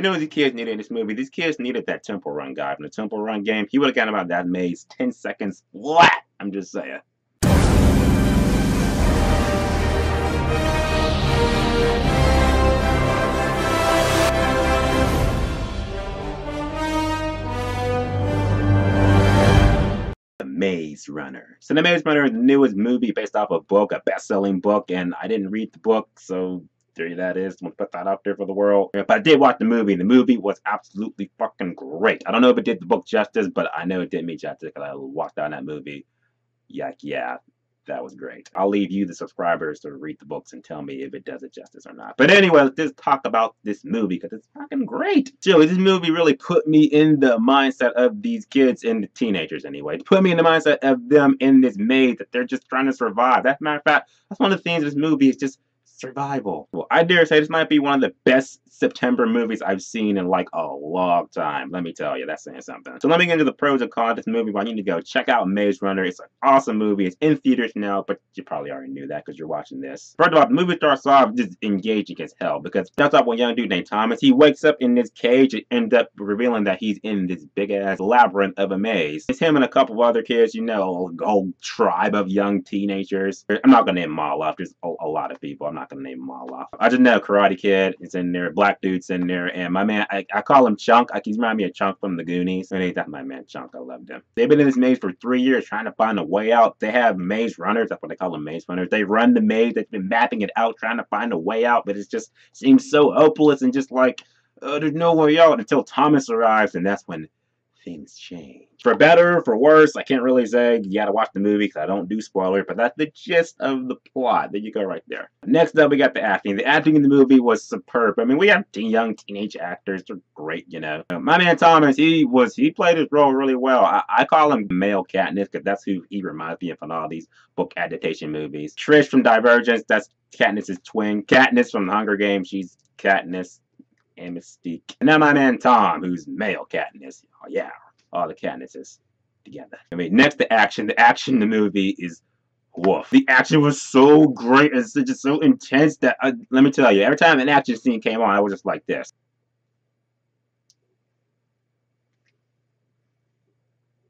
know what these kids needed in this movie? These kids needed that Temple Run guy from the Temple Run game. He would have gotten about that maze 10 seconds flat. I'm just saying. Maze Runner. So The Maze Runner is the newest movie based off a book, a best-selling book, and I didn't read the book, so there that is. I'm gonna put that out there for the world. But I did watch the movie, and the movie was absolutely fucking great. I don't know if it did the book justice, but I know it did me justice because I walked out on that movie. Yeah, that was great. I'll leave you, the subscribers, to read the books and tell me if it does it justice or not. But anyway, let's just talk about this movie because it's fucking great. So this movie really put me in the mindset of these kids and the teenagers anyway. Put me in the mindset of them in this maze that they're just trying to survive. As a matter of fact, that's one of the things of this movie is just survival. Well, I dare say this might be one of the best September movies I've seen in like a long time. Let me tell you, that's saying something. So let me get into the pros and cons of this movie. Well, you need to go check out Maze Runner. It's an awesome movie. It's in theaters now, but you probably already knew that because you're watching this. First of all, the movie starts off just engaging as hell because it starts off with a young dude named Thomas. He wakes up in this cage and ends up revealing that he's in this big ass labyrinth of a maze. It's him and a couple of other kids, you know, a whole tribe of young teenagers. I'm not gonna name them all off. There's a lot of people. I'm not gonna name them all off. I just know Karate Kid is in there, Black Dude's in there, and my man, I call him Chunk. He reminds me of Chunk from the Goonies. And that's my man Chunk. I loved him. They've been in this maze for 3 years trying to find a way out. They have maze runners. That's what they call them, maze runners. They run the maze. They've been mapping it out, trying to find a way out, but it just seems so hopeless and just like, there's no way out until Thomas arrives, and that's when things change. For better, for worse, I can't really say. You gotta watch the movie because I don't do spoilers, but that's the gist of the plot. There you go right there. Next up, we got the acting. The acting in the movie was superb. I mean, we have young teenage actors. They're great, you know. My man Thomas, he played his role really well. I call him male Katniss because that's who he reminds me of in all these book adaptation movies. Trish from Divergence, that's Katniss's twin. Katniss from The Hunger Games, she's Katniss and Mystique. And now my man Tom, who's male Katniss. Oh yeah, all the Katnisses together. I mean, next the action. The action in the movie is woof. The action was so great. It's just so intense that, let me tell you, every time an action scene came on, I was just like this.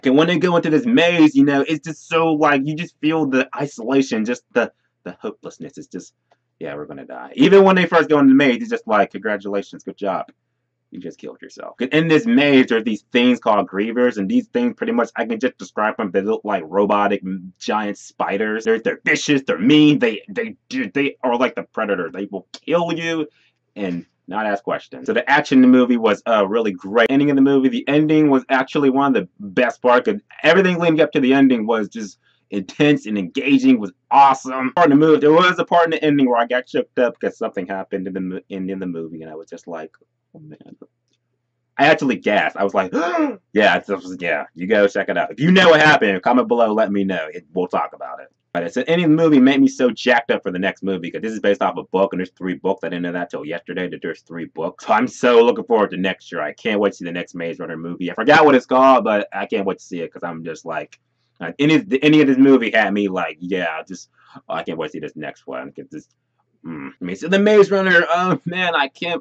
And when they go into this maze, you know, it's just so like, you just feel the isolation, just the hopelessness. It's just, yeah, we're gonna die. Even when they first go into the maze, it's just like, congratulations, good job. You just killed yourself. In this maze, there's these things called grievers, and these things pretty much, I can just describe them. They look like robotic giant spiders. They're vicious, they're mean, they are like the predator. They will kill you and not ask questions. So the action in the movie was really great. Ending of the movie, the ending was actually one of the best parts. Everything leading up to the ending was just intense and engaging, was awesome. Part of the movie, there was a part in the ending where I got shook up because something happened in the ending of the movie, and I was just like, oh man. I actually gasped. I was like, yeah, you go check it out. If you know what happened, comment below, let me know. We'll talk about it. But so any movie made me so jacked up for the next movie because this is based off a book, and there's 3 books. I didn't know that till yesterday that there's 3 books. So I'm so looking forward to next year. I can't wait to see the next Maze Runner movie. I forgot what it's called, but I can't wait to see it because I'm just like, any of this movie had me like, yeah, I can't wait to see this next one because this. I mean, so the Maze Runner, oh man,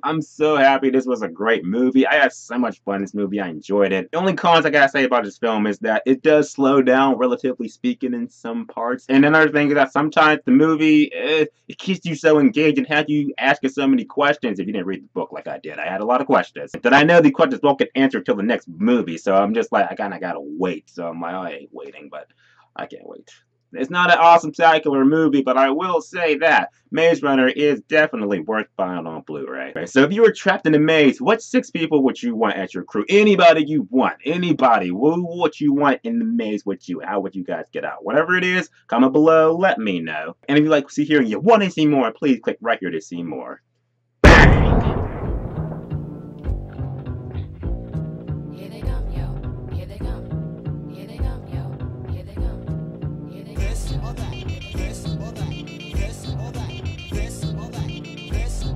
I'm so happy. This was a great movie. I had so much fun in this movie. I enjoyed it. The only cons I gotta say about this film is that it does slow down, relatively speaking, in some parts. And another thing is that sometimes the movie, it keeps you so engaged and has you asking so many questions if you didn't read the book like I did. I had a lot of questions that I know the questions won't get answered till the next movie. So I'm just like, I kind of gotta wait. So I'm like, I ain't waiting, but I can't wait. It's not an awesome, spectacular movie, but I will say that Maze Runner is definitely worth buying on Blu-ray. Okay, so if you were trapped in a maze, what 6 people would you want as your crew? Anybody you want. Anybody. What you want in the maze with you. How would you guys get out? Whatever it is, comment below. Let me know. And if you like to see here and you want to see more, please click right here to see more.